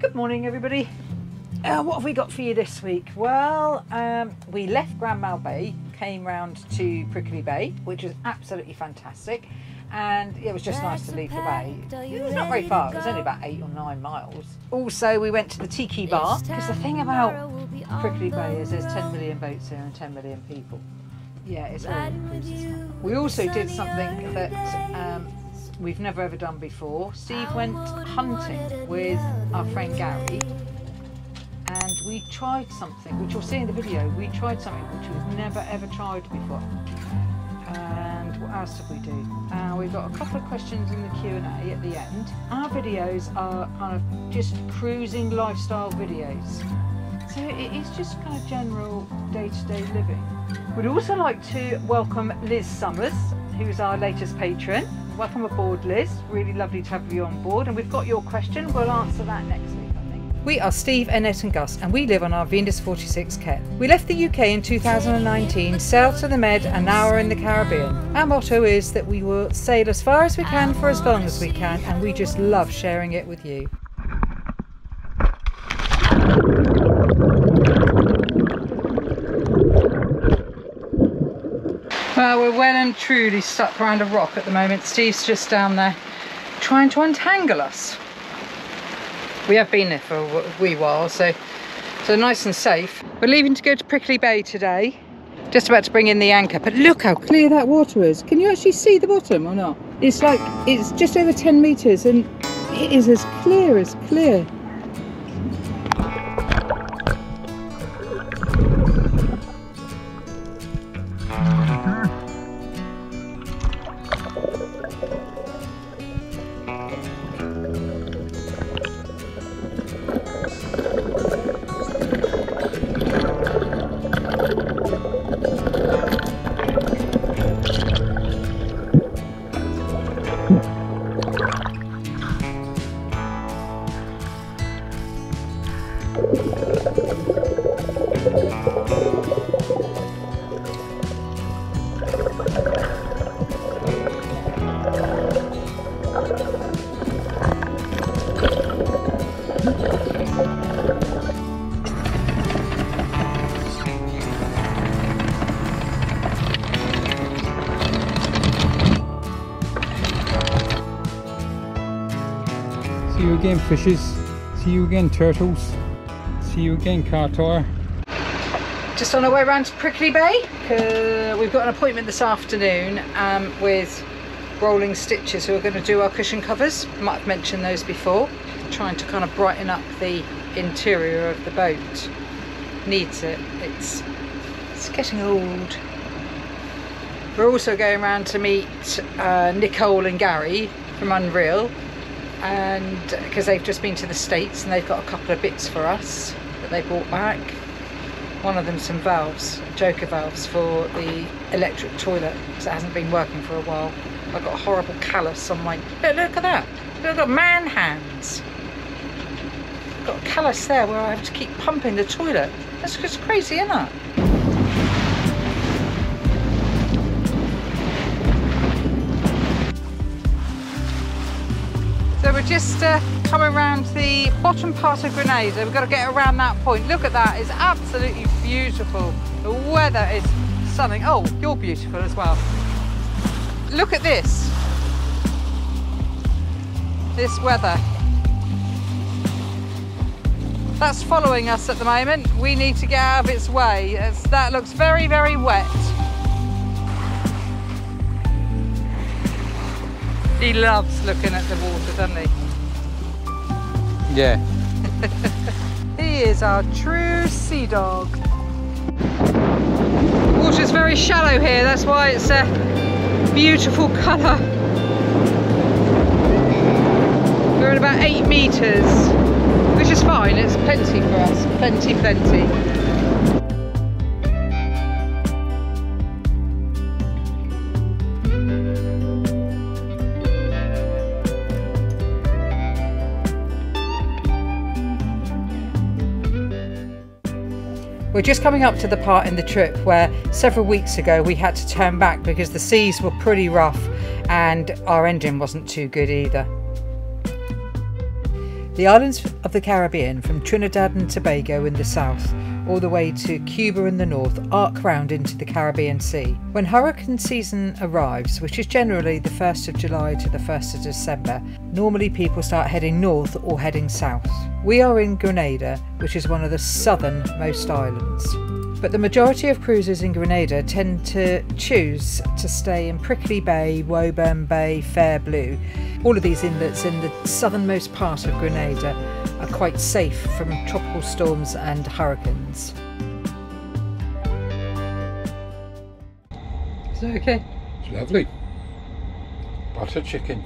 Good morning, everybody. What have we got for you this week? Well, we left Grand Mall Bay, came round to Prickly Bay, which was absolutely fantastic, and it was just nice to leave the bay. It was not very far, it was only about 8 or 9 miles. Also, we went to the Tiki Bar, because the thing about Prickly Bay is there's 10 million boats here and 10 million people. Yeah, it's all inclusive. We also did something that we've never ever done before. Steve went hunting with our friend Gary, and we tried something, which you'll see in the video. We tried something which we've never ever tried before. And what else did we do? We've got a couple of questions in the Q&A at the end. Our videos are kind of just cruising lifestyle videos. So it is just kind of general day-to-day living. We'd also like to welcome Liz Summers, who's our latest patron. Welcome aboard, Liz. Really lovely to have you on board. And we've got your question. We'll answer that next week, I think. We are Steve, Annette and Gus, and we live on our Venus 46 Ket. We left the UK in 2019, sailed to the Med, and now we're in the Caribbean. Our motto is that we will sail as far as we can for as long as we can, and we just love sharing it with you. Well, we're well and truly stuck around a rock at the moment. Steve's just down there trying to untangle us. We have been there for a wee while, so nice and safe. We're leaving to go to Prickly Bay today. Just about to bring in the anchor, but look how clear that water is. Can you actually see the bottom or not? It's like, it's just over 10 metres and it is as clear as clear. See you again, fishes. See you again, turtles. See you again, cartor. Just on our way around to Prickly Bay. We've got an appointment this afternoon with Rolling Stitches, who are going to do our cushion covers. Might have mentioned those before. Trying to kind of brighten up the interior of the boat. Needs it. It's getting old. We're also going around to meet Nicole and Gary from Unreal, and because they've just been to the States and they've got a couple of bits for us that they brought back. One of them some valves, joker valves for the electric toilet, because it hasn't been working for a while. I've got a horrible callus on my, look at that, I've got man hands. I've got a callus there where I have to keep pumping the toilet. That's just crazy, isn't it? So we're just coming around the bottom part of Grenada. We've got to get around that point. Look at that, it's absolutely beautiful. The weather is stunning. Oh, you're beautiful as well. Look at this. This weather. That's following us at the moment. We need to get out of its way. That looks very, very wet. He loves looking at the water, doesn't he? Yeah. He is our true sea dog. Water's very shallow here, that's why it's a beautiful colour. We're at about 8 metres, which is fine, it's plenty for us, plenty. We're just coming up to the part in the trip where several weeks ago we had to turn back because the seas were pretty rough and our engine wasn't too good either. The islands of the Caribbean, from Trinidad and Tobago in the south all the way to Cuba in the north, arc round into the Caribbean Sea. When hurricane season arrives, which is generally the 1st of July to the 1st of December, normally people start heading north or heading south. We are in Grenada, which is one of the southernmost islands. But the majority of cruisers in Grenada tend to choose to stay in Prickly Bay, Woburn Bay, Fair Blue. All of these inlets in the southernmost part of Grenada are quite safe from tropical storms and hurricanes. Is that okay? It's lovely. Butter chicken.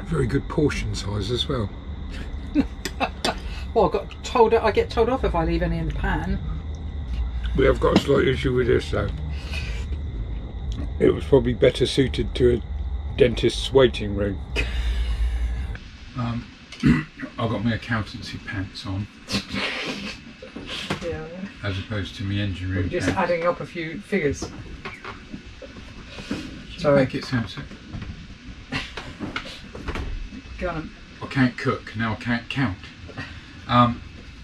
Very good portion size as well. Well, I get told off if I leave any in the pan. We have got a slight issue with this though. It was probably better suited to a dentist's waiting room. I've got my accountancy pants on. Yeah. As opposed to my engine room Just pants. adding up a few figures. Sorry. Make it sound sick. Go on. I can't cook, now I can't count.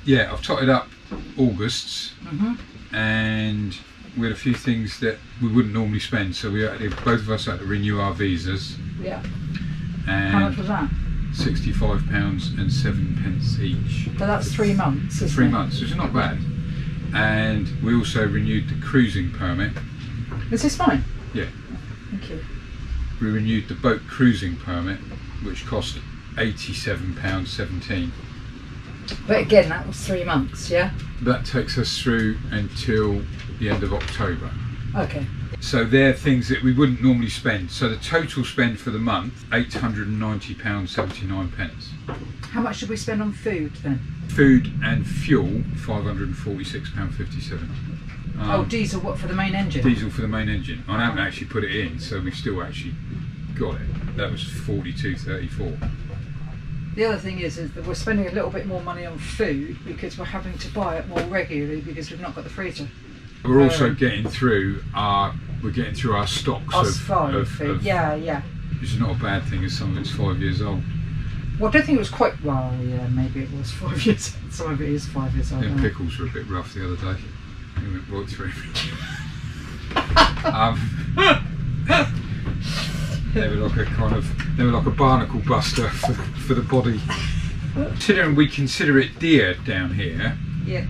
Yeah, I've totted up August's, and we had a few things that we wouldn't normally spend, so we had both of us had to renew our visas. Yeah. And how much was that? £65 and 7 pence each. So that's 3 months, isn't it? 3 months, which is not bad. And we also renewed the cruising permit. Is this mine? Yeah. Thank you. We renewed the boat cruising permit, which cost £87.17. But again, that was 3 months, yeah? That takes us through until the end of October. Okay. So they're things that we wouldn't normally spend. So the total spend for the month, £890.79. How much should we spend on food then? Food and fuel, £546.57. Oh, diesel, what, for the main engine? Diesel for the main engine. I haven't actually put it in, so we've still actually got it. That was £42.34. The other thing is that we're spending a little bit more money on food because we're having to buy it more regularly because we've not got the freezer. We're also getting through our stocks of food. Yeah. Which is not a bad thing as some of it's 5 years old. Well, I don't think it was quite, well, yeah, maybe it was 5 years old. Some of it is 5 years old. Them pickles were a bit rough the other day. They went right through. They were like a barnacle buster for the body. Considering we consider it dear down here, yeah,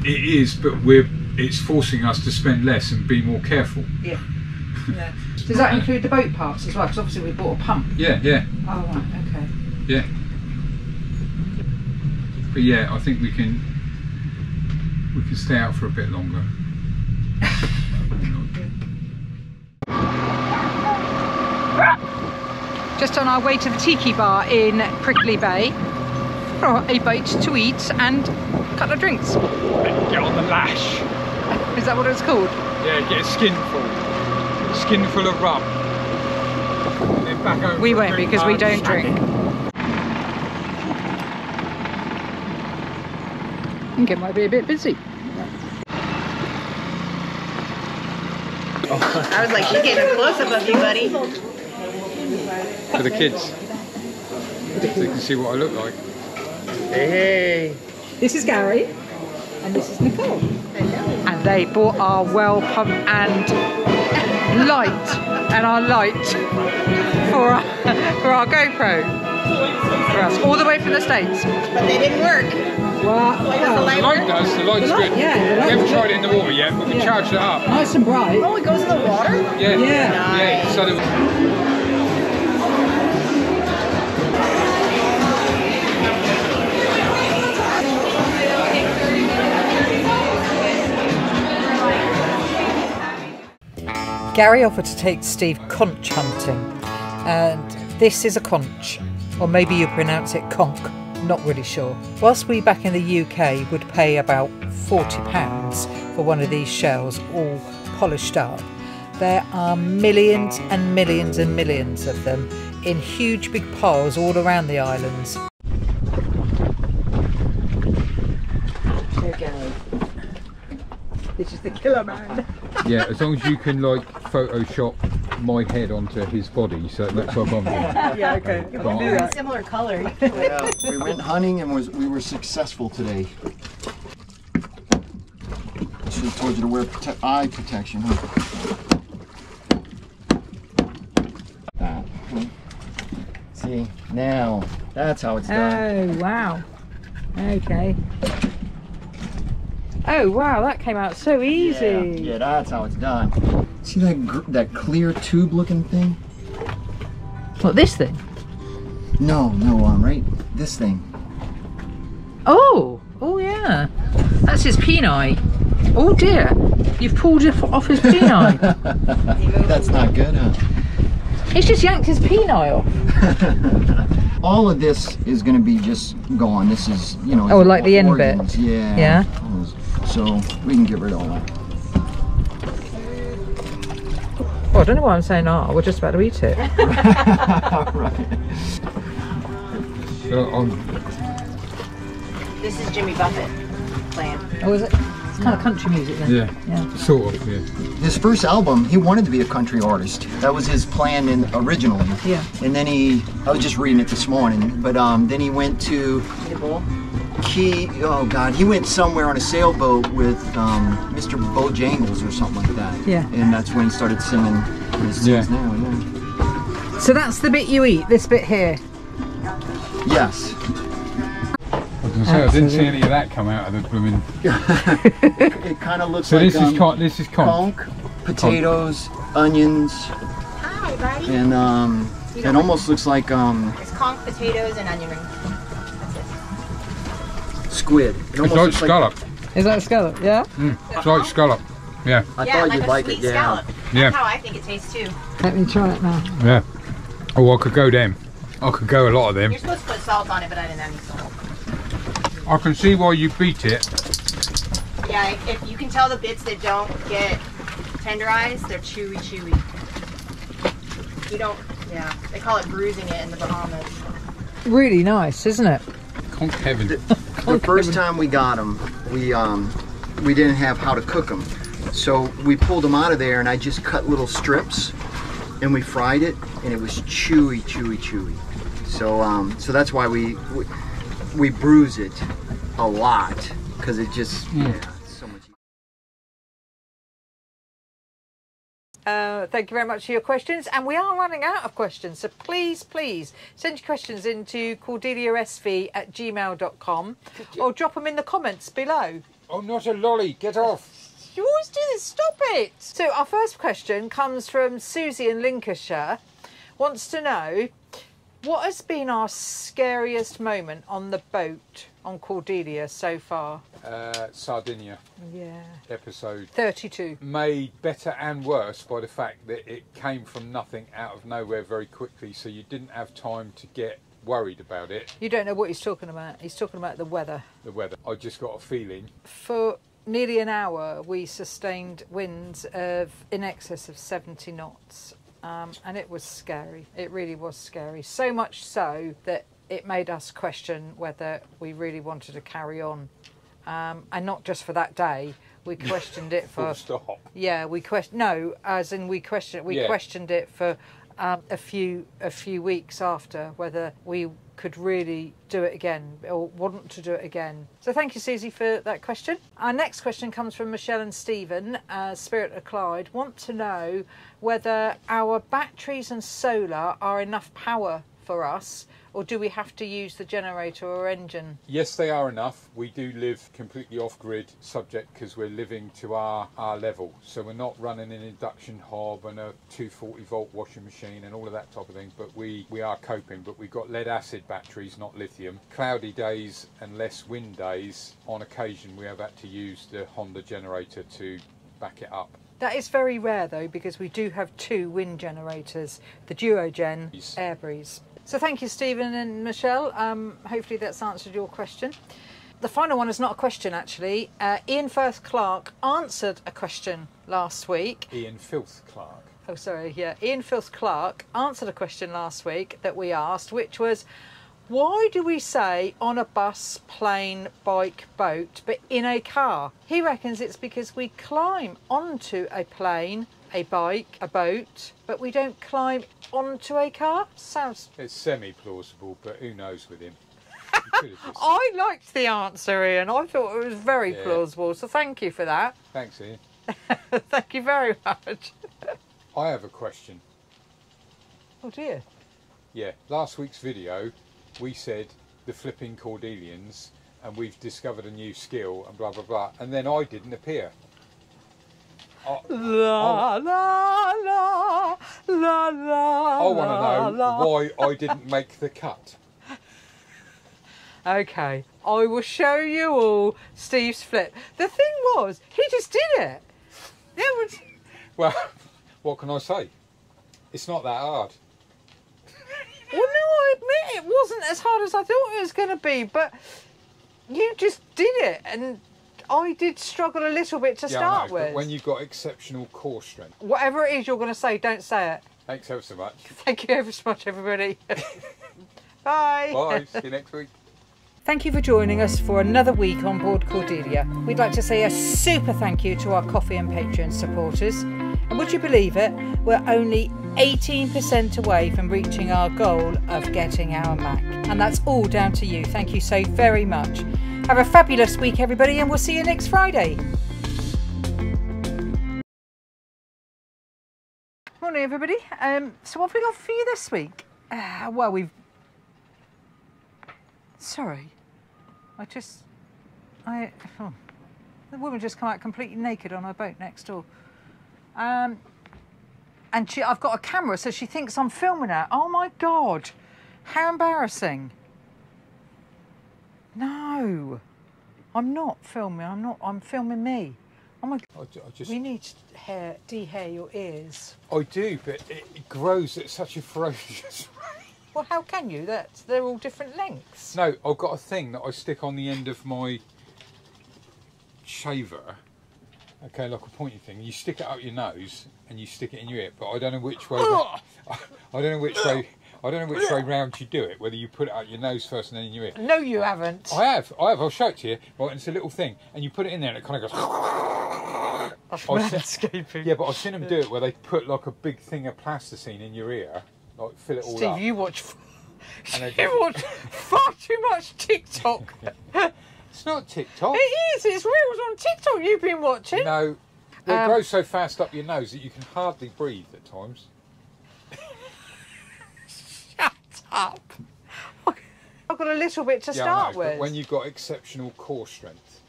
it is, but it's forcing us to spend less and be more careful. Yeah. Does that include the boat parts as well? Because obviously we bought a pump. Yeah. Oh right, okay. Yeah. But yeah, I think we can stay out for a bit longer. Just on our way to the Tiki Bar in Prickly Bay for a bite to eat and a couple of drinks. Get on the lash. Is that what it's called? Yeah, get a skinful of rum. And then back home. We won't because we don't drink. I think it might be a bit busy. I was like, she's getting a close-up of you, buddy. For the kids. So they can see what I look like. Hey. This is Gary and this is Nicole. And they bought our well pump and light for our GoPro. For us, all the way from the States. But they didn't work. Well, The light does, the light's good. Yeah, we haven't tried it in the water yet, but we charged it up. nice and bright. Oh, it goes in the water? Yeah. Yeah. So that Gary offered to take Steve conch hunting, and this is a conch, or maybe you pronounce it conch, not really sure. Whilst we back in the UK would pay about £40 for one of these shells all polished up, there are millions and millions and millions of them in huge big piles all around the islands. So Gary, this is the killer man. Yeah, as long as you can like Photoshop my head onto his body, so it looks like I'm doing. Yeah, okay. But We'll do I'm- that. Similar color. Yeah, we went hunting and we were successful today. Should have told you to wear eye protection, huh? That. See, now that's how it's done. Oh, wow. Okay. Oh, wow, that came out so easy. Yeah, that's how it's done. See that clear tube looking thing? What, this thing? No, right? This thing. Oh, yeah. That's his penile. Oh dear, you've pulled it off his penile. That's not good, huh? He's just yanked his penile off. All of this is going to be just gone. This is, you know. Oh, like the end organs. bit? Yeah. Yeah. So we can get rid of all that. Oh, I don't know why I'm saying we're just about to eat it. Right. So This is Jimmy Buffett playing. Oh, is it? It's kind of country music then. yeah, sort of. Yeah. His first album, he wanted to be a country artist. That was his plan originally. Yeah. And then I was just reading it this morning, but then he went to he went somewhere on a sailboat with Mr. Bojangles or something like that. Yeah. And that's when he started singing what he sings now, yeah. So that's the bit you eat, this bit here. Yes. I was gonna say, I didn't see any of that come out of the blooming. It kind of looks So like this is conch. conch, potatoes, onions, Hi, buddy. and it almost looks like It's conch, potatoes, and onion rings. squid. It It's almost like looks scallop. Is that a scallop? Yeah? It's like scallop. Yeah. I Yeah, thought like you'd a like sweet it, yeah. scallop. Yeah. That's how I think it tastes too. Let me try it now. Yeah. Oh, I could go them. I could go a lot of them. You're supposed to put salt on it, but I didn't have any salt. I can see why you beat it. Yeah, if you can tell the bits that don't get tenderized, they're chewy. You don't, yeah. They call it bruising it in the Bahamas. Really nice, isn't it? Conch heaven. The first time we got them, we didn't have how to cook them, so we pulled them out of there, and I just cut little strips, and we fried it, and it was chewy. So that's why we bruise it a lot, because it just it's so much. Thank you very much for your questions, and we are running out of questions, so please send your questions into cordeliasv@gmail.com or drop them in the comments below. Oh, not a lolly. Get off. You always do this, stop it! So our first question comes from Susie in Lincolnshire. Wants to know, what has been our scariest moment on the boat on Cordelia so far? Sardinia Yeah. episode. 32. Made better and worse by the fact that it came from nothing out of nowhere very quickly, so you didn't have time to get worried about it. You don't know what he's talking about. He's talking about the weather. The weather. I just got a feeling. For nearly an hour, we sustained winds of in excess of 70 knots. And it was scary. It really was scary. So much so that it made us question whether we really wanted to carry on. And not just for that day. We questioned it for... Full stop. Yeah, we questioned... No, as in we questioned... We questioned it for a few weeks after, whether we could really do it again or want to do it again. So thank you, Susie, for that question. Our next question comes from Michelle and Stephen, Spirit of Clyde, want to know whether our batteries and solar are enough power for us, or do we have to use the generator or engine? Yes, they are enough. We do live completely off-grid subject because we're living to our level. So we're not running an induction hob and a 240 volt washing machine and all of that type of thing, but we are coping. But we've got lead acid batteries, not lithium. Cloudy days and less wind days, on occasion we have had to use the Honda generator to back it up. That is very rare though, because we do have 2 wind generators, the Duogen Air Breeze. So thank you, Stephen and Michelle. Hopefully that's answered your question. The final one is not a question, actually. Ian Firth Clark answered a question last week. Ian Filth Clark. Oh, sorry, yeah. Ian Filth Clark answered a question last week that we asked, which was, Why do we say on a bus, plane, bike, boat, but in a car? He reckons it's because we climb onto a plane, a bike, a boat, but we don't climb onto a car. Sounds... It's semi-plausible, but who knows with him. I liked the answer, Ian. I thought it was very plausible, so thank you for that. Thanks, Ian. Thank you very much. I have a question. Oh dear. Yeah, last week's video, we said the flipping Cordelians, and we've discovered a new skill, and blah, blah, blah, and then I didn't appear. La, la, la, la, la, I want to know why I didn't make the cut. Okay, I will show you all Steve's flip. The thing was, he just did it. It was... Well, what can I say? It's not that hard. Well, no, I admit it wasn't as hard as I thought it was going to be, but you just did it, and I did struggle a little bit to start with. But when you've got exceptional core strength. Whatever it is you're going to say, don't say it. Thanks ever so much. Thank you ever so much, everybody. Bye. Bye. See you next week. Thank you for joining us for another week on board Cordelia. We'd like to say a super thank you to our Coffee and Patreon supporters. And would you believe it, we're only 18% away from reaching our goal of getting our Mac. And that's all down to you. Thank you so very much. Have a fabulous week, everybody, and we'll see you next Friday. Morning, everybody. So what have we got for you this week? Sorry. The woman just come out completely naked on her boat next door. And I've got a camera, so she thinks I'm filming her. Oh my God. How embarrassing. No. I'm not filming. I'm filming me. Oh my God. We need to de-hair your ears. I do, but it grows at such a ferocious rate. Well, how can you? They're all different lengths. No, I've got a thing that I stick on the end of my shaver. Okay, like a pointy thing. You stick it up your nose and you stick it in your ear, but I don't know which way. I don't know which way. I don't know which way round you do it. Whether you put it out your nose first and then in your ear. No, you haven't. I have. I'll show it to you. Right, and it's a little thing, and you put it in there, and it kind of goes. That's landscaping. Yeah, but I've seen them do it where they put like a big thing of plasticine in your ear. Like, fill it all Steve, up. you watch far too much TikTok. It's not TikTok. It is. It's reels on TikTok you've been watching. No, they grow so fast up your nose that you can hardly breathe at times. Shut up. I've got a little bit to start with. But when you've got exceptional core strength.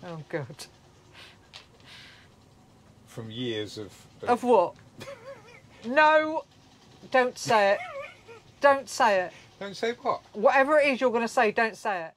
Oh, God. From years of... Of what? No. Don't say it. Don't say it. Don't say what? Whatever it is you're going to say, don't say it.